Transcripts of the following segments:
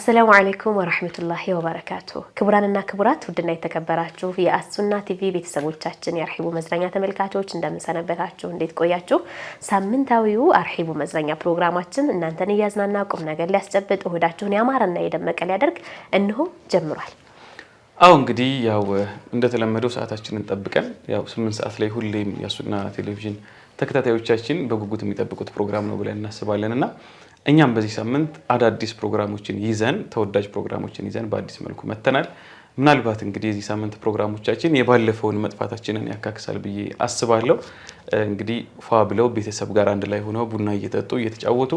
السلام عليكم ورحمة الله وبركاته. كبراننا كبرات ودنا يتكبراتشو في السنة تي في ቤተሰቦቻችን ያርሂቡ መዝናኛ ተመልካቾች እንደምንሰነበታችሁ እንዴት ቆያችሁ? ሳምንታዊው አርሂቡ መዝናኛ ፕሮግራማችን እናንተን እያዝናና ቁም ነገር ሊያስጨብጥ እሁዳችሁን ያማረና የደመቀ ሊያደርግ እንሆ ጀምሯል። አው እንግዲህ ያው እንደተለመደው ሰዓታችንን ጠብቀን ያው 8 ሰዓት ላይ ሁሌም የሱና ቴሌቪዥን ተከታታዮቻችን በጉጉት የሚጠብቁት ፕሮግራም ነው ብለን እናስባለንና እኛም በዚህ ሳምንት አዳዲስ ፕሮግራሞችን ይዘን ተወዳጅ ፕሮግራሞችን ይዘን በአዲስ መልኩ መተናል። ምናልባት እንግዲህ የዚህ ሳምንት ፕሮግራሞቻችን የባለፈውን መጥፋታችንን ያካክሳል ብዬ አስባለሁ። እንግዲህ ፏ ብለው ቤተሰብ ጋር አንድ ላይ ሆነው ቡና እየጠጡ እየተጫወቱ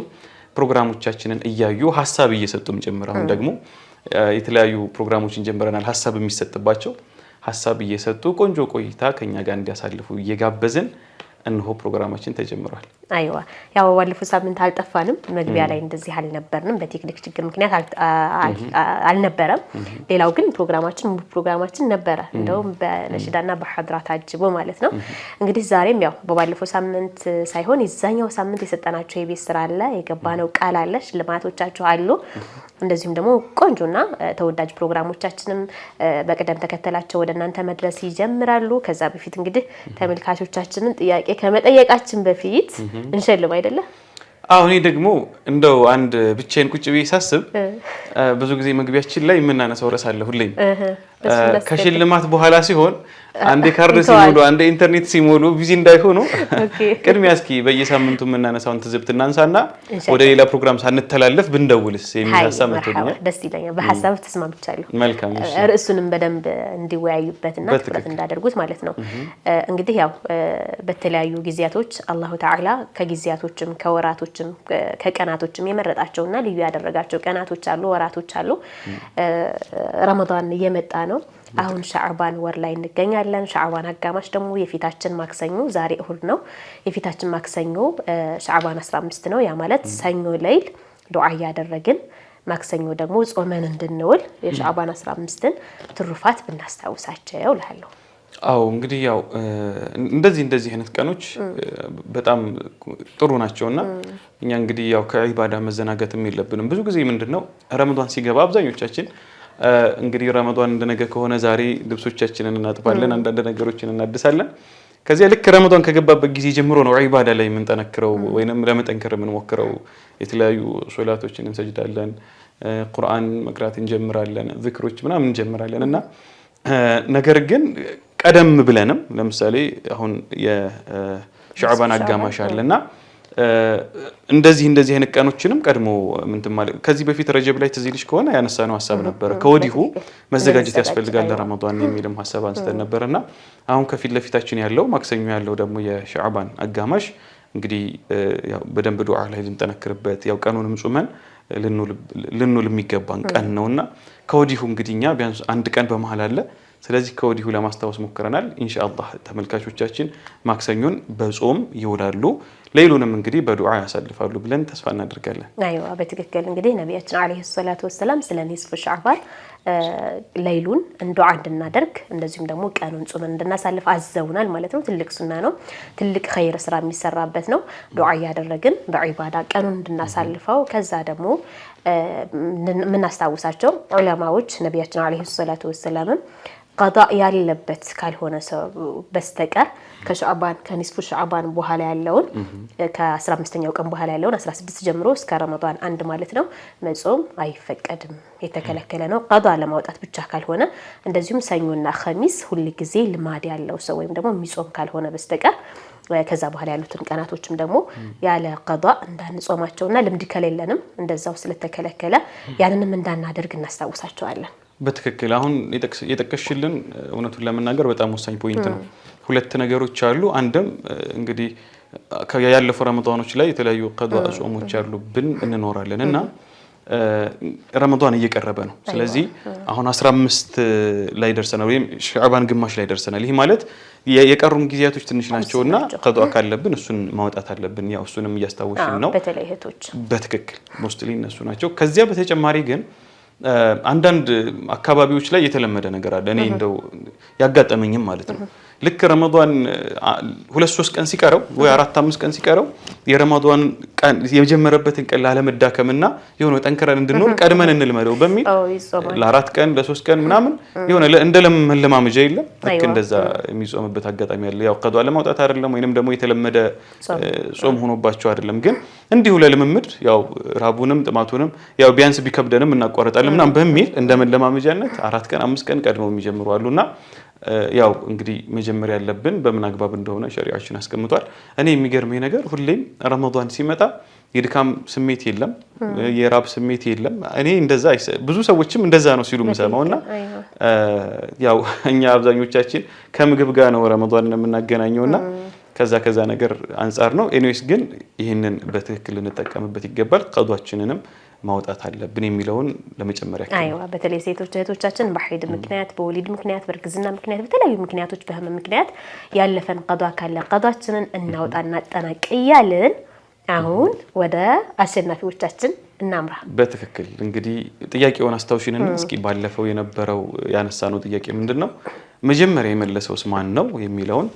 ፕሮግራሞቻችንን እያዩ ሐሳብ እየሰጡም ጭምር አሁን ደግሞ የተለያዩ ፕሮግራሞችን ጀምረናል። ሐሳብ የሚሰጥባቸው ሐሳብ እየሰጡ ቆንጆ ቆይታ ከኛ ጋር እንዲያሳልፉ እየጋበዝን እንሆ ፕሮግራማችን ተጀምሯል። አይዋ ያው ባለፈው ሳምንት አልጠፋንም። መግቢያ ላይ እንደዚህ አልነበርንም በቴክኒክ ችግር ምክንያት አልነበረም። ሌላው ግን ፕሮግራማችን ነበረ እንደውም በነሽዳና በሐድራ ታጅቦ ማለት ነው። እንግዲህ ዛሬም ያው በባለፈው ሳምንት ሳይሆን የዛኛው ሳምንት የሰጠናቸው የቤት ስራ አለ፣ የገባነው ቃል አለ፣ ሽልማቶቻቸው አሉ። እንደዚሁም ደግሞ ቆንጆና ተወዳጅ ፕሮግራሞቻችንም በቅደም ተከተላቸው ወደ እናንተ መድረስ ይጀምራሉ። ከዛ በፊት እንግዲህ ተመልካቾቻችንን ጥያቄ ከመጠየቃችን በፊት እንሸልም አይደለ? አዎ እኔ ደግሞ እንደው አንድ ብቻዬን ቁጭ ብዬ ሳስብ ብዙ ጊዜ መግቢያችን ላይ የምናነሳው ርዕስ አለ ሁሌም ከሽልማት በኋላ ሲሆን አንዴ ካርድ ሲሞሉ አንዴ ኢንተርኔት ሲሞሉ ቢዚ እንዳይሆኑ ቅድሚያ እስኪ በየሳምንቱ የምናነሳውን ትዝብት እናንሳና ወደ ሌላ ፕሮግራም ሳንተላለፍ ብንደውልስ የሚል ሐሳብ መጥቶኛል። ደስ ይለኛል። በሐሳብ ተስማምቻለሁ። መልካም እሺ። ርዕሱንም በደንብ እንዲወያዩበትና ትኩረት እንዳደርጉት ማለት ነው። እንግዲህ ያው በተለያዩ ጊዜያቶች አላሁ ተዓላ ከጊዜያቶችም ከወራቶችም ከቀናቶችም የመረጣቸውና ልዩ ያደረጋቸው ቀናቶች አሉ፣ ወራቶች አሉ። ረመዳን እየመጣ ነው። አሁን ሻዕባን ወር ላይ እንገኛለን። ሻዕባን አጋማሽ ደግሞ የፊታችን ማክሰኞ ዛሬ እሁድ ነው። የፊታችን ማክሰኞ ሻዕባን 15 ነው። ያ ማለት ሰኞ ሌሊት ዱዓ ያደረግን ማክሰኞ ደግሞ ጾመን እንድንውል የሻዕባን 15ን ትሩፋት ብናስታውሳቸው እላለሁ። አዎ እንግዲህ ያው እንደዚህ አይነት ቀኖች በጣም ጥሩ ናቸውና እኛ እንግዲህ ያው ከዒባዳ መዘናጋትም የለብንም። ብዙ ጊዜ ምንድነው ረመዳን ሲገባ አብዛኞቻችን እንግዲህ ረመዳን እንደነገ ከሆነ ዛሬ ልብሶቻችንን እናጥባለን፣ አንዳንድ ነገሮችን እናድሳለን። ከዚያ ልክ ረመዳን ከገባበት ጊዜ ጀምሮ ነው ዒባዳ ላይ የምንጠነክረው ወይንም ለመጠንከር የምንሞክረው። የተለያዩ ሶላቶችን እንሰጅዳለን፣ ቁርአን መቅራት እንጀምራለን፣ ዚክሮች ምናምን እንጀምራለን እና ነገር ግን ቀደም ብለንም ለምሳሌ አሁን የሻዕባን አጋማሽ አለና እንደዚህ አይነት ቀኖችንም ቀድሞ ምንትን ማለት ከዚህ በፊት ረጀብ ላይ ትዝ ይልሽ ከሆነ ያነሳነው ሐሳብ ነበር። ከወዲሁ መዘጋጀት ያስፈልጋል ለረመዳን የሚልም ሐሳብ አንስተን ነበርና አሁን ከፊት ለፊታችን ያለው ማክሰኞ ያለው ደግሞ የሻዕባን አጋማሽ እንግዲህ ያው በደንብ ዱዓ ላይ ልንጠነክርበት ያው ቀኑንም ጾመን ልንውል የሚገባን ቀን ነውና ከወዲሁ እንግዲህ እኛ ቢያንስ አንድ ቀን በመሃል አለ። ስለዚህ ከወዲሁ ለማስታወስ ሞክረናል። ኢንሻአላህ ተመልካቾቻችን ማክሰኞን በጾም ይውላሉ፣ ሌሊቱንም እንግዲህ በዱዓ ያሳልፋሉ ብለን ተስፋ እናደርጋለን። አይዋ በትክክል እንግዲህ ነብያችን አለይሂ ሰላቱ ወሰለም ስለ ኒስፉ ሻዕባን ሌሊቱን ዱዓ እንድናደርግ እንደዚሁም ደግሞ ቀኑን ጾመን እንድናሳልፍ አዘውናል ማለት ነው። ትልቅ ሱና ነው። ትልቅ ኸይር ስራ የሚሰራበት ነው። ዱዓ ያደረግን በዒባዳ ቀኑን እንድናሳልፈው ከዛ ደግሞ ምናስታውሳቸው ዑለማዎች ነብያችን አለይሂ ሰላቱ ወሰለም ቀዳ ያለበት ካልሆነ ሰው በስተቀር ከሻዕባን ከኒስፉ ሻዕባን በኋላ ያለውን ከ15ኛው ቀን በኋላ ያለውን 16 ጀምሮ እስከ ረመዳን 1 ማለት ነው መጾም አይፈቀድም፣ የተከለከለ ነው። ቀዳ ለማውጣት ብቻ ካልሆነ እንደዚሁም ሰኞና ኸሚስ ሁሉ ጊዜ ልማድ ያለው ሰው ወይም ደግሞ የሚጾም ካልሆነ በስተቀር ከዛ በኋላ ያሉትን ቀናቶችም ደግሞ ያለ ቀዳ እንዳንጾማቸውና ልምድ ከሌለንም እንደዛው ስለተከለከለ ያንንም እንዳናደርግ እናስታውሳቸዋለን። በትክክል አሁን የጠቀሽልን እውነቱን ለመናገር በጣም ወሳኝ ፖይንት ነው። ሁለት ነገሮች አሉ። አንድም እንግዲህ ያለፈ ረመዳኖች ላይ የተለያዩ ቀዷ ጾሞች ያሉብን እንኖራለን እና ረመዳን እየቀረበ ነው። ስለዚህ አሁን 15 ላይ ደርሰናል ወይም ሻዕባን ግማሽ ላይ ደርሰናል። ይሄ ማለት የቀሩን ጊዜያቶች ትንሽ ናቸውና ቀዷ ካለብን እሱን ማውጣት አለብን። ያው እሱንም እያስታወስን ነው። በተለይ እህቶች በትክክል ሞስትሊ እነሱ ናቸው። ከዚያ በተጨማሪ ግን አንዳንድ አካባቢዎች ላይ የተለመደ ነገር አለ። እኔ እንደው ያጋጠመኝም ማለት ነው ልክ ረመዳን 2-3 ቀን ሲቀረው ወይ 4-5 ቀን ሲቀረው የረመዳን ቀን የጀመረበትን ቀን ላለመዳከምና የሆነ ጠንክረን እንድንሆን ቀድመን እንልመደው በሚል ለ4 ቀን ለ3 ቀን ምናምን የሆነ እንደለም መለማመጃ የለም ልክ እንደዛ የሚጾምበት አጋጣሚ አለ። ያው ቀዷ ለማውጣት አይደለም ወይንም ደግሞ የተለመደ ጾም ሆኖባቸው አይደለም፣ ግን እንዲሁ ለልምምድ ያው ራቡንም ጥማቱንም ያው ቢያንስ ቢከብደንም እናቋርጣለን ምናምን በሚል እንደመለማመጃነት 4 ቀን 5 ቀን ቀድመው የሚጀምሩ አሉና ያው እንግዲህ መጀመሪያ ያለብን በምን አግባብ እንደሆነ ሸሪዓችን አስቀምጧል። እኔ የሚገርመኝ ነገር ሁሌም ረመዳን ሲመጣ የድካም ስሜት የለም፣ የራብ ስሜት የለም። እኔ እንደዛ ብዙ ሰዎችም እንደዛ ነው ሲሉ የምሰማውና ያው እኛ አብዛኞቻችን ከምግብ ጋር ነው ረመዳን የምናገናኘውና ከዛ ነገር አንፃር ነው። ኤኒዌይስ ግን ይህንን በትክክል እንጠቀምበት ይገባል። ቀዷችንንም ማውጣት አለብን የሚለውን ለመጨመሪያ አይዋ በተለይ ሴቶች እህቶቻችን በሐይድ ምክንያት በወሊድ ምክንያት በእርግዝና ምክንያት በተለያዩ ምክንያቶች በህመም ምክንያት ያለፈን ቀዷ ካለ ቀዷችንን እናውጣና እናጠናቅ እያልን አሁን ወደ አሸናፊዎቻችን እናምራ። በትክክል እንግዲህ ጥያቄውን አስታውሽንና እስኪ ባለፈው የነበረው ያነሳነው ጥያቄ ምንድነው መጀመሪያ የመለሰውስ ማን ነው የሚለውን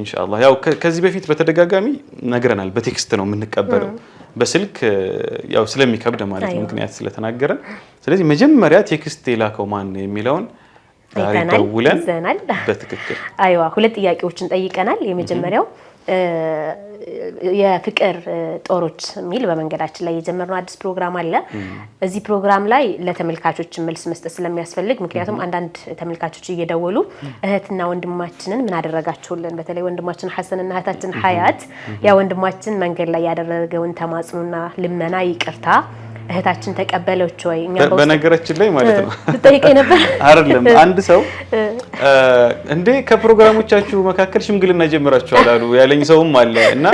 ኢንሻአላህ ያው ከዚህ በፊት በተደጋጋሚ ነግረናል። በቴክስት ነው የምንቀበለው በስልክ ያው ስለሚከብድ ማለት ነው ምክንያት ስለተናገረን። ስለዚህ መጀመሪያ ቴክስት የላከው ማን ነው የሚለውን ታሪካውለን በትክክል አይዋ ሁለት ጥያቄዎችን ጠይቀናል። የመጀመሪያው የፍቅር ጦሮች ሚል በመንገዳችን ላይ የጀመርነው አዲስ ፕሮግራም አለ። እዚህ ፕሮግራም ላይ ለተመልካቾች መልስ መስጠት ስለሚያስፈልግ ምክንያቱም አንዳንድ ተመልካቾች እየደወሉ እህትና ወንድማችንን ምን አደረጋችሁልን፣ በተለይ ወንድማችን ሐሰንና እህታችን ሐያት ያ ወንድማችን መንገድ ላይ ያደረገውን ተማጽኖና ልመና ይቅርታ እህታችን ተቀበለች ወይ? እኛ በነገራችን ላይ ማለት ነው ልጠይቀኝ ነበር አይደለም አንድ ሰው እንዴ ከፕሮግራሞቻችሁ መካከል ሽምግልና ጀምራችኋል አሉ ያለኝ ሰውም አለ እና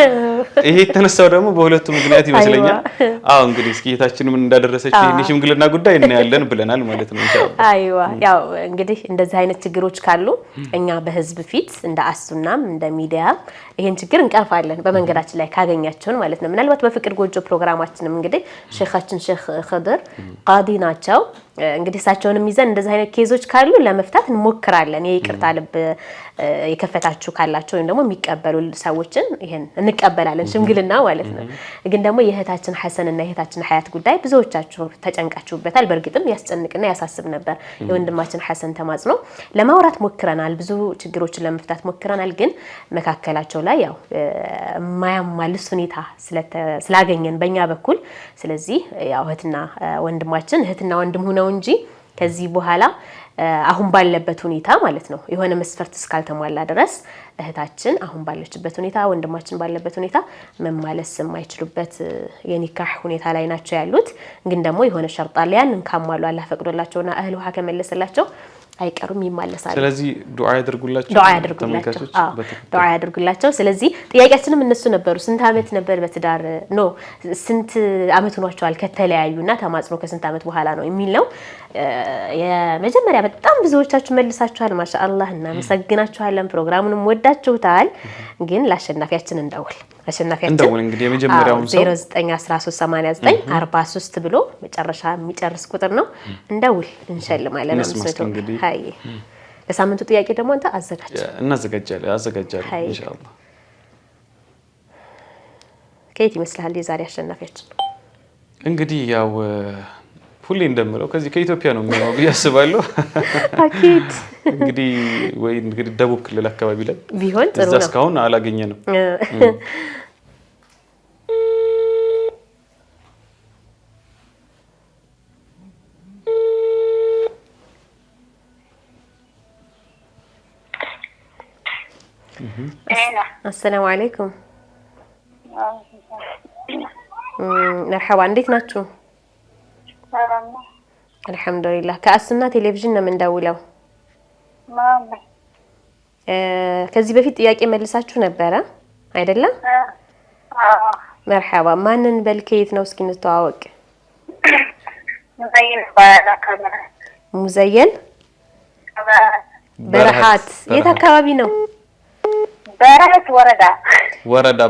ይሄ የተነሳው ደግሞ በሁለቱ ምክንያት ይመስለኛል። አዎ እንግዲህ እስኪ እህታችን ምን እንዳደረሰች ይሄን ሽምግልና ጉዳይ እናያለን ብለናል ማለት ነው ኢንሻአላህ። አይዋ ያው እንግዲህ እንደዚህ አይነት ችግሮች ካሉ እኛ በህዝብ ፊት እንደ አሱናም እንደ ሚዲያ ይሄን ችግር እንቀርፋለን በመንገዳችን ላይ ካገኛችሁን ማለት ነው። ምናልባት በፍቅር ጎጆ ፕሮግራማችንም እንግዲህ ሼኻችን ሼኽ ኸድር ቃዲ ናቸው። እንግዲህ እሳቸውንም ይዘን እንደዚህ አይነት ኬዞች ካሉ ለመፍታት እንሞክራለን። የይቅርታ ልብ የከፈታችሁ ካላችሁ ወይም ደግሞ የሚቀበሉ ሰዎችን ይሄን እንቀበላለን ሽምግልና ማለት ነው። ግን ደግሞ የእህታችን ሐሰንና የእህታችን ሐያት ጉዳይ ብዙዎቻችሁ ተጨንቃችሁበታል። በእርግጥም ያስጨንቅና ያሳስብ ነበር። የወንድማችን ሐሰን ተማጽኖ ለማውራት ሞክረናል፣ ብዙ ችግሮችን ለመፍታት ሞክረናል። ግን መካከላቸው ላይ ያው ማያማልስ ሁኔታ ስላገኘን በእኛ በኩል ስለዚህ ያው እህትና ወንድም ሆነው እንጂ ከዚህ በኋላ አሁን ባለበት ሁኔታ ማለት ነው የሆነ መስፈርት እስካልተሟላ ድረስ እህታችን አሁን ባለችበት ሁኔታ ወንድማችን ባለበት ሁኔታ መማለስ የማይችሉበት የኒካህ ሁኔታ ላይ ናቸው ያሉት። ግን ደግሞ የሆነ ሸርጥ አለ። ያንን ካሟሉ አላህ ፈቅዶላቸውና እህል ውሃ ከመለሰላቸው አይቀሩም ይማለሳሉ። ስለዚህ ዱዓ ያድርጉላቸው ዱዓ ያድርጉላቸው። ስለዚህ ጥያቄያችንም እነሱ ነበሩ። ስንት አመት ነበር በትዳር ስንት አመት ሆኗቸዋል ከተለያዩና ተማጽኖ ከስንት አመት በኋላ ነው የሚል ነው። የመጀመሪያ በጣም ብዙዎቻችሁ መልሳችኋል። ማሻአላህ እናመሰግናችኋለን። ፕሮግራሙንም ወዳችሁታል። ግን ለአሸናፊያችን እንደውል እንግዲህ የመጀመሪያው 09138943 ብሎ መጨረሻ የሚጨርስ ቁጥር ነው። እንደውል እንሸልማለን። ሃይ ለሳምንቱ ጥያቄ ደግሞ አንተ አዘጋጃለሁ ኢንሻአላህ። ከየት ይመስላል የዛሬ አሸናፊያችን? እንግዲህ ያው ሁሌ እንደምለው ከዚህ ከኢትዮጵያ ነው የሚሆነው ብዬ አስባለሁ። አኪድ እንግዲህ ደቡብ ክልል አካባቢ ላይ ቢሆን ጥሩ ነው። እዛ እስካሁን አላገኘንም። አሰላሙ አለይኩም። መርሐባ እንዴት ናችሁ? አልሐምዱሊላህ። ከአሱና ቴሌቪዥን ነው የምንደውለው። ከዚህ በፊት ጥያቄ መልሳችሁ ነበረ አይደለም? መርሐባ። ማንን በልከየት ነው? እስኪ እንተዋወቅ። ሙዘየን በረሃት የት አካባቢ ነው? በረሃት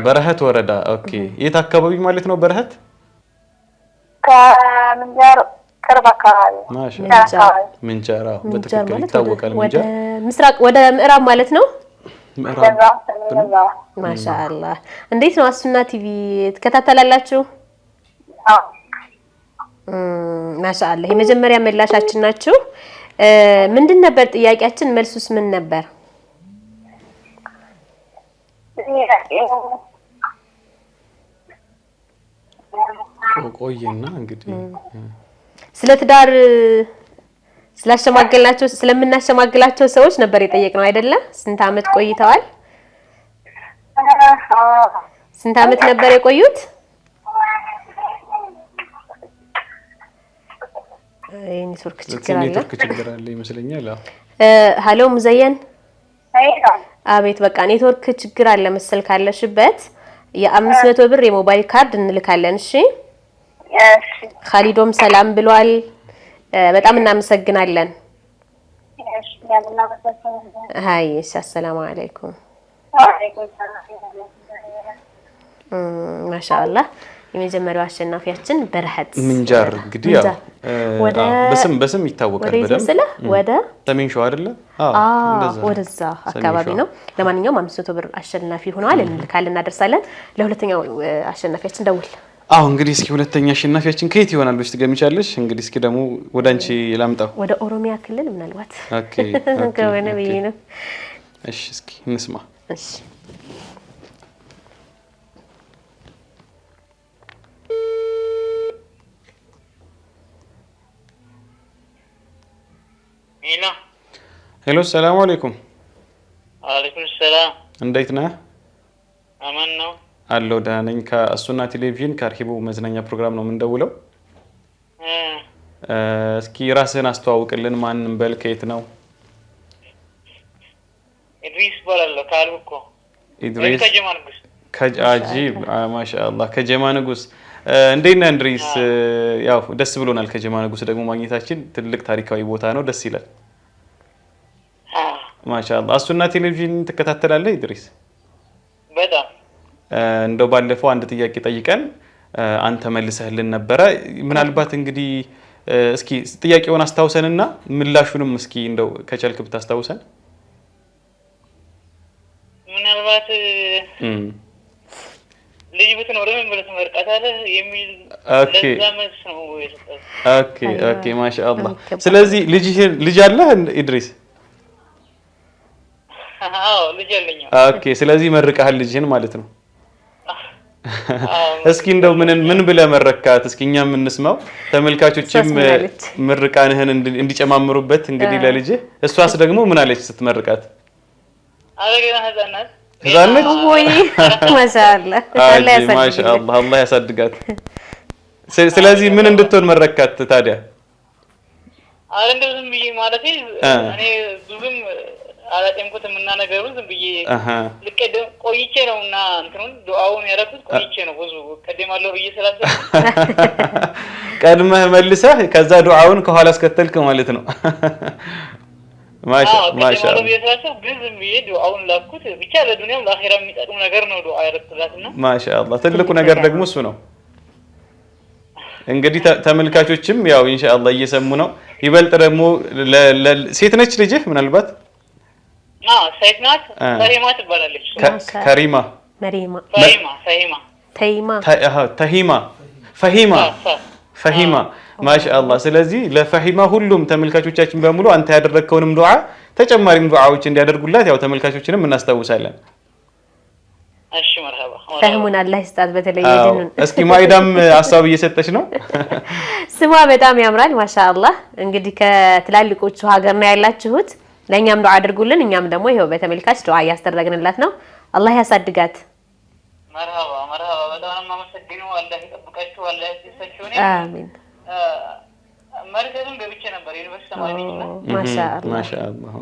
በረሃት ወረዳ። ኦኬ። የት አካባቢ ማለት ነው በረሃት? ከምንጃር ቅርብ አካባቢ። ማሻአላህ ምንጃር በትክክል ይታወቃል። ወደ ምስራቅ ወደ ምዕራብ ማለት ነው። ማሻአላህ። እንዴት ነው አሱና ቲቪ ትከታተላላችሁ? ማሻአላህ። የመጀመሪያ ምላሻችን ናችሁ። ምንድን ነበር ጥያቄያችን? መልሱስ ምን ነበር? ቆየና እንግዲህ ስለ ትዳር ስለምናሸማግላቸው ሰዎች ነበር የጠየቅነው አይደለ? ስንት አመት ቆይተዋል? ስንት አመት ነበር የቆዩት? ኔትወርክ ችግር አለ ይመስለኛል። ሀሎ ሙዘየን። አቤት። በቃ ኔትወርክ ችግር አለ መሰል ካለሽበት የ500 ብር የሞባይል ካርድ እንልካለን። እሺ ኻሊዶም ሰላም ብሏል። በጣም እናመሰግናለን። ሃይ ሰላም አለይኩም። ማሻአላህ። የመጀመሪያው አሸናፊያችን በረሀት ምንጃር እንግዲህ ያው በስም ይታወቃል በደንብ ወደ ሰሜን ሸዋ አይደለ? ወደዛ አካባቢ ነው። ለማንኛውም 500 ብር አሸናፊ ሆነዋል። እንልካለን፣ እናደርሳለን። ለሁለተኛው አሸናፊያችን ደውል። እንግዲህ እስኪ ሁለተኛ አሸናፊያችን ከየት ይሆናል ብለሽ ትገምቻለሽ? እንግዲህ እስኪ ደግሞ ወደ አንቺ ላምጣው። ወደ ኦሮሚያ ክልል ምናልባት ከሆነ ብዬ ነው። እሺ እስኪ እንስማ። እሺ ሄሎ ሰላም አለይኩም። አለይኩም ሰላም። እንዴት ነህ? አማን ነው አለው። ደህና ነኝ። ከአሱና ቴሌቪዥን ከአርሂቡ መዝናኛ ፕሮግራም ነው የምንደውለው። እስኪ ራስህን አስተዋውቅልን። ማንም በል። ከየት ነው? ኢድሪስ ባላለው ካልኩ ኢድሪስ ከጀማ ንጉስ። አጂብ ማሻአላህ። ከጀማ ንጉስ። እንዴት ነህ ኢድሪስ? ያው ደስ ብሎናል። ከጀማ ንጉስ ደግሞ ማግኘታችን ትልቅ ታሪካዊ ቦታ ነው። ደስ ይላል። ማሻአላህ። አሱና ቴሌቪዥን ትከታተላለህ ኢድሪስ? በጣም እንደው ባለፈው አንድ ጥያቄ ጠይቀን አንተ መልሰህልን ነበረ። ምናልባት እንግዲህ እስኪ ጥያቄውን አስታውሰንና ምላሹንም እስኪ እንደው ከቻልክ ብታስታውሰን። ምናልባት ልጅ ብትኖር ምን ብለህ ትመርቃታለህ የሚል ለዛ መልስ ነው የሰጠው። ኦኬ ማሻአላህ። ስለዚህ ልጅ አለህ ኢድሪስ? አዎ ልጅ አለኝ። ኦኬ ስለዚህ መርቀሃል ልጅህን ማለት ነው። እስኪ እንደው ምን ብለህ መረካት? እስኪ እኛም እንስማው፣ ተመልካቾችም ምርቃንህን እንዲጨማምሩበት እንግዲህ ለልጅህ። እሷስ ደግሞ ምን አለች ስትመርቃት? አለገና ህፃናት ወይ ማሻአላህ ማሻአላህ አላህ ያሳድጋት። ስለዚህ ምን እንድትሆን መረካት ታዲያ? እንደው ዝም ብዬ ማለት እኔ ብዙም አላጤምኩትም እና ነገሩ ዝም ብዬ ልቀደም ቆይቼ ነውና እንትኑን ዱዓውን ያደረኩት ቆይቼ ነው። ብዙ ቀደማለሁ ብዬ ስላሰብኩ ቀድመህ መልሰህ ከዛ ዱዓውን ከኋላ አስከተልክ ማለት ነው። ማሻአላህ ብዬ ስላሰብኩ ግን ዝም ብዬ ዱዓውን ላኩት። ብቻ ለዱንያም ለአኺራ የሚጠቅም ነገር ነው ዱዓ ያደረኩላትና ማሻአላህ ትልቁ ነገር ደግሞ እሱ ነው። እንግዲህ ተመልካቾችም ያው ኢንሻአላህ እየሰሙ ነው። ይበልጥ ደግሞ ሴት ነች ልጅህ ምናልባት? ሴት ናት። ፈሂማ ትባላለች። ከሪማ መሪማ ፈሂማ ማሻአላህ። ስለዚህ ለፈሂማ ሁሉም ተመልካቾቻችን በሙሉ አንተ ያደረግከውንም ዱዓ ተጨማሪም ዱዓዎች እንዲያደርጉላት ያው ተመልካቾችንም እናስታውሳለን። እሺ መርሐባ። ፈህሙን አላህ ይስጣት። በተለይ ይደኑን እስኪ ማይዳም ሐሳብ እየሰጠች ነው። ስሟ በጣም ያምራል ማሻአላህ። እንግዲህ ከትላልቆቹ ሀገር ነው ያላችሁት። ለኛም ዱዓ አድርጉልን። እኛም ደግሞ ይሄው በተመልካች ዱዓ እያስተደረግንላት ነው። አላህ ያሳድጋት። መርሐባ በጣም ማመሰግነው። አላህ ይጠብቃችሁ፣ አላህ ያስደስታችሁ። አሚን። መርከዝም ገብቼ ነበር ዩኒቨርሲቲ ተማሪ ነኝ። ማሻአላህ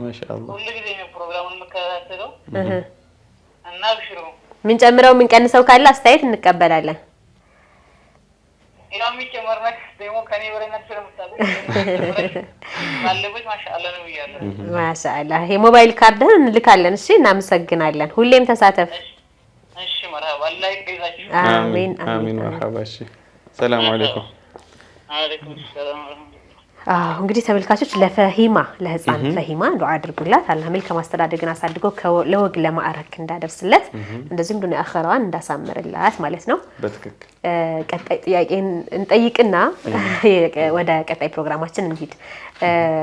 ሁሉ ጊዜ ነው ፕሮግራሙን መከታተለው እና ብሽሩ ምን ጨምረው ምን ቀንሰው ካለ አስተያየት እንቀበላለን። ኢላም ይጨመርናል ደግሞ ከኔ በረናት ስለምታውቁ ማለበት ማሻአላህ ነው ይያለ ማሻአላህ። የሞባይል ካርድህን እንልካለን። እሺ እናመሰግናለን። ሁሌም ተሳተፍ። እሺ መርሐባ። አላህ ይገዛችሁ። አሚን አሚን። መርሐባ። እሺ ሰላም አለይኩም። አለይኩም ሰላም። እንግዲህ ተመልካቾች ለፈሂማ ለህፃን ፈሂማ ዱዓ አድርጉላት አላህ መልካም አስተዳደግን አሳድጎ ለወግ ለማዕረግ እንዳደርስለት እንደዚህም ዱንያ አኺራዋን እንዳሳምርላት ማለት ነው። በትክክል ቀጣይ ጥያቄን እንጠይቅና ወደ ቀጣይ ፕሮግራማችን እንሂድ።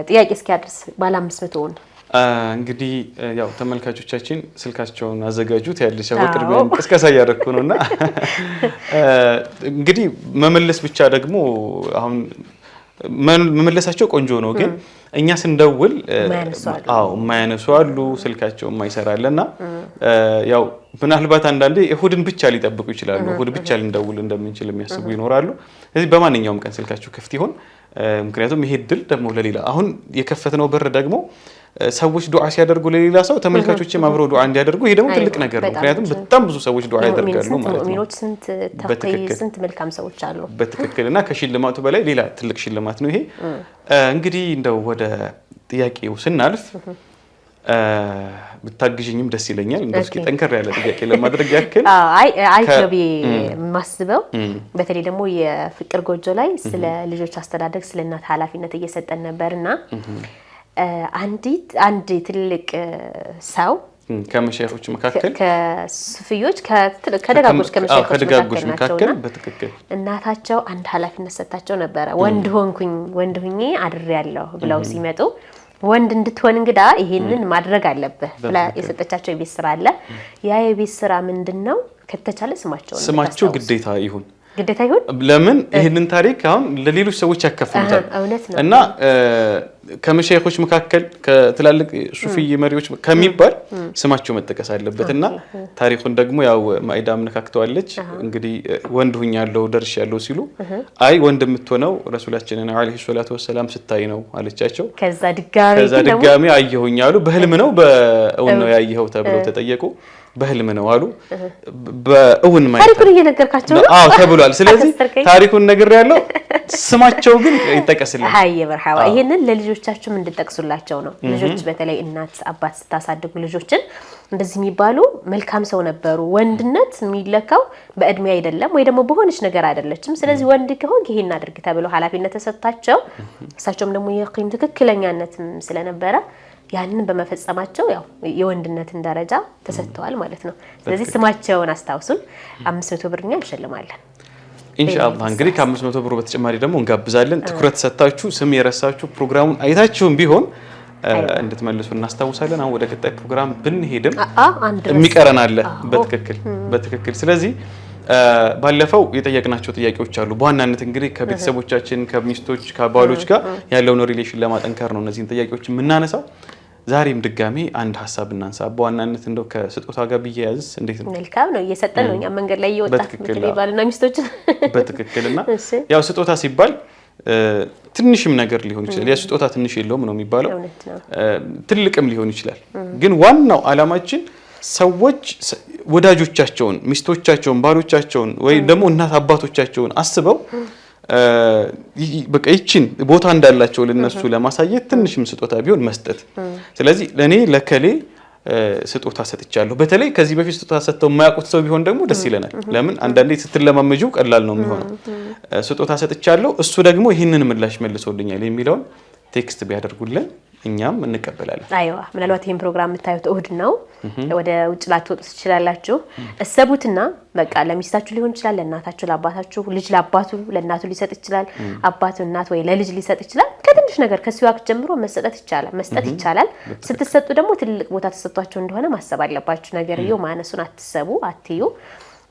ጥያቄ እስኪያድርስ ባለ 500ውን እንግዲህ ያው ተመልካቾቻችን ስልካቸውን አዘጋጁት ያለሽ በቅድሚያ እንቅስቃሴ ያደረኩ ነውና እንግዲህ መመለስ ብቻ ደግሞ አሁን መመለሳቸው ቆንጆ ነው ግን እኛ ስንደውል የማያነሱ አሉ ስልካቸው የማይሰራልና ያው ምናልባት አንዳንዴ እሁድን ብቻ ሊጠብቁ ይችላሉ እሁድ ብቻ ልንደውል እንደምንችል የሚያስቡ ይኖራሉ። ስለዚህ በማንኛውም ቀን ስልካቸው ክፍት ይሁን ምክንያቱም ይሄ ድል ደግሞ ለሌላ አሁን የከፈትነው በር ደግሞ ሰዎች ዱዓ ሲያደርጉ ለሌላ ሰው ተመልካቾችም አብረው ዱዓ እንዲያደርጉ ይሄ ደግሞ ትልቅ ነገር ነው። ምክንያቱም በጣም ብዙ ሰዎች ዱዓ ያደርጋሉ ማለት ነው። ስንት መልካም ሰዎች አሉ። በትክክልና ከሽልማቱ በላይ ሌላ ትልቅ ሽልማት ነው ይሄ። እንግዲህ እንደው ወደ ጥያቄው ስናልፍ ብታግዥኝም ደስ ይለኛል። እንደው እስኪ ጠንከር ያለ ጥያቄ ለማድረግ ያክል አይክለብ ማስበው በተለይ ደግሞ የፍቅር ጎጆ ላይ ስለ ልጆች አስተዳደግ ስለ እናት ኃላፊነት እየሰጠን ነበርና አንድ ትልቅ ሰው ከመሻይኾች መካከል ከሱፊዮች ከደጋጎች ከመሻይኾች መካከል በትክክል እናታቸው አንድ ኃላፊነት ሰጣቸው ነበር። ወንድ ሁኜ አድሬያለሁ ብለው ሲመጡ ወንድ እንድትሆን እንግዳ ይሄንን ማድረግ አለብህ ብላ የሰጠቻቸው የቤት ስራ አለ። ያ የቤት ስራ ምንድነው? ከተቻለ ስማቸው ግዴታ ይሁን ለምን ይሄንን ታሪክ አሁን ለሌሎች ሰዎች ያከፍሉታል እና ከመሻይኾች መካከል ከትላልቅ ሱፊ መሪዎች ከሚባል ስማቸው መጠቀስ አለበትና ታሪኩን ደግሞ ያው ማይዳም ነካክተዋለች። እንግዲህ ወንድ ሁኛለሁ ደርሻለሁ ሲሉ አይ ወንድ የምትሆነው ረሱላችንን አለይሂ ሰላቱ ወሰለም ስታይ ነው አለቻቸው። ከዛ ድጋሚ አየሁኛሉ። በህልም ነው በእውን ነው ያየኸው ተብለው ተጠየቁ። በህልም ነው አሉ። በእውን ማለት ታሪኩን እየነገርካቸው ነው? አዎ ተብሏል። ስለዚህ ታሪኩን ነግሬያለሁ። ስማቸው ግን ይጠቀስልኝ። አይ መርሐባ። ይሄንን ለልጆቻችሁም እንድጠቅሱላቸው ነው። ልጆች በተለይ እናት አባት ስታሳድጉ ልጆችን እንደዚህ የሚባሉ መልካም ሰው ነበሩ። ወንድነት የሚለካው በእድሜ አይደለም ወይ ደግሞ በሆነች ነገር አይደለችም። ስለዚህ ወንድ ከሆንክ ይሄን አድርግ ተብሎ ኃላፊነት ተሰጣቸው። እሳቸውም ደግሞ የቂም ትክክለኛነትም ስለነበረ ያንን በመፈጸማቸው ያው የወንድነትን ደረጃ ተሰጥተዋል ማለት ነው። ስለዚህ ስማቸውን አስታውሱን። 500 ብርኛ እንሸልማለን ኢንሻአላህ። እንግዲህ ከ500 ብር በተጨማሪ ደግሞ እንጋብዛለን። ትኩረት ሰጣችሁ ስም የረሳችሁ ፕሮግራሙን አይታችሁም ቢሆን እንድትመልሱ እናስታውሳለን። አሁን ወደ ቀጣይ ፕሮግራም ብንሄድም የሚቀረን አለ። በትክክል ስለዚህ ባለፈው የጠየቅናቸው ጥያቄዎች አሉ። በዋናነት እንግዲህ ከቤተሰቦቻችን ከሚስቶች ከባሎች ጋር ያለውን ሪሌሽን ለማጠንከር ነው እነዚህን ጥያቄዎች የምናነሳው። ዛሬም ድጋሚ አንድ ሐሳብ እናንሳ። በዋናነት እንደው ከስጦታ ጋር ቢያያዝ እንዴት ነው? መልካም ነው። እየሰጠን ነው እኛ መንገድ ላይ እየወጣን ባልና ሚስቶች በትክክልና ያው ስጦታ ሲባል ትንሽም ነገር ሊሆን ይችላል። ያ ስጦታ ትንሽ የለውም ነው የሚባለው፣ ትልቅም ሊሆን ይችላል። ግን ዋናው ዓላማችን ሰዎች ወዳጆቻቸውን፣ ሚስቶቻቸውን፣ ባሎቻቸውን ወይ ደግሞ እናት አባቶቻቸውን አስበው በቃ ይችን ቦታ እንዳላቸው ለነሱ ለማሳየት ትንሽም ስጦታ ቢሆን መስጠት። ስለዚህ ለኔ ለከሌ ስጦታ ሰጥቻለሁ። በተለይ ከዚህ በፊት ስጦታ ሰጥተው የማያውቁት ሰው ቢሆን ደግሞ ደስ ይለናል። ለምን አንዳንዴ ስትለማመጂው ቀላል ነው የሚሆነው። ስጦታ ሰጥቻለሁ እሱ ደግሞ ይህንን ምላሽ መልሶልኛል የሚለውን ቴክስት ቢያደርጉልን እኛም እንቀበላለን። አይዋ ምናልባት ይሄን ፕሮግራም የምታዩት እሁድ ነው። ወደ ውጭ ላትወጡ ትችላላችሁ። እሰቡትና በቃ ለሚስታችሁ ሊሆን ይችላል፣ ለእናታችሁ፣ ለአባታችሁ፣ ልጅ ለአባቱ ለእናቱ ሊሰጥ ይችላል፣ አባቱ እናት ወይ ለልጅ ሊሰጥ ይችላል። ከትንሽ ነገር ከሲዋክ ጀምሮ መስጠት ይቻላል። ስትሰጡ ደግሞ ትልቅ ቦታ ተሰጥቷቸው እንደሆነ ማሰብ አለባችሁ። ነገርየው ማነሱን አትዩ።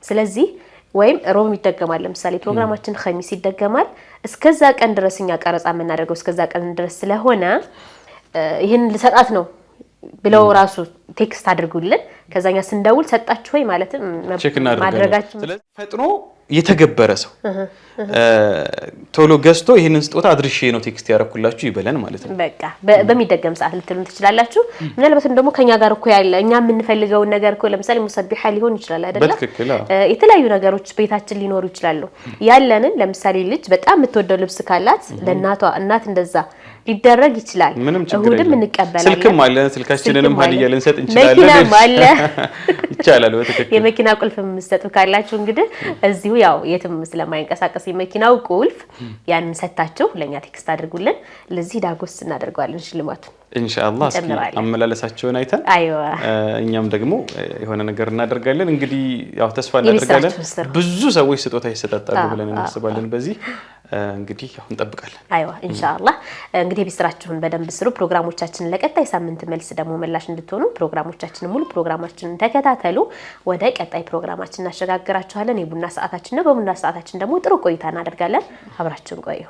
ስለዚህ ወይም ሮም ይደገማል። ለምሳሌ ፕሮግራማችን ኸሚስ ይደገማል። እስከዛ ቀን ድረስ እኛ ቀረጻ የምናደርገው እስከዛ ቀን ድረስ ስለሆነ ይሄን ልሰጣት ነው ብለው ራሱ ቴክስት አድርጉልን። ከዛኛ ስንደውል ሰጣችሁ ወይ ማለትም ማድረጋችሁ። ስለዚህ ፈጥኖ የተገበረ ሰው ቶሎ ገዝቶ ይሄንን ስጦታ አድርሼ ነው ቴክስት ያረኩላችሁ ይበለን ማለት ነው። በቃ በሚደገም ሰዓት ልትሉን ትችላላችሁ። ምናልባትም ደግሞ ከኛ ጋር እኮ ያለ እኛ የምንፈልገው ነገር እኮ ለምሳሌ ሙሰቢሃ ሊሆን ይችላል አይደል? የተለያዩ ነገሮች ቤታችን ሊኖሩ ይችላሉ። ያለንን ለምሳሌ ልጅ በጣም የምትወደው ልብስ ካላት ለእናቷ እናት እንደዛ ሊደረግ ይችላል። እሁድም እንቀበላለን። ስልክም አለ፣ ስልካችንንም ሀዲያ ልንሰጥ እንችላለን። መኪናም አለ ይቻላል። በትክክል የመኪና ቁልፍ የምትሰጡ ካላችሁ እንግዲህ እዚሁ ያው የትም ስለማይንቀሳቀስ የመኪናው ቁልፍ ያንን ሰጣችሁ ለኛ ቴክስት አድርጉልን። ለዚህ ዳጎስ እናደርጋለን ሽልማቱ ኢንሻአላህ። እስኪ አመላለሳቸውን አይተን እኛም ደግሞ የሆነ ነገር እናደርጋለን። እንግዲህ ያው ተስፋ እናደርጋለን ብዙ ሰዎች ስጦታ ይሰጣጣሉ ብለን እናስባለን። በዚህ እንግዲህ ያው እንጠብቃለን። ኢንሻአላህ እንግዲህ ቢስራችሁን በደንብ ስሩ። ፕሮግራሞቻችንን ለቀጣይ ሳምንት መልስ ደግሞ ምላሽ እንድትሆኑ ፕሮግራሞቻችንን ሙሉ ፕሮግራማችንን ተከታተሉ። ወደ ቀጣይ ፕሮግራማችን እናሸጋግራችኋለን። የቡና ሰዓታችን ነው። በቡና ሰዓታችን ደግሞ ጥሩ ቆይታ እናደርጋለን። አብራችሁን ቆዩ።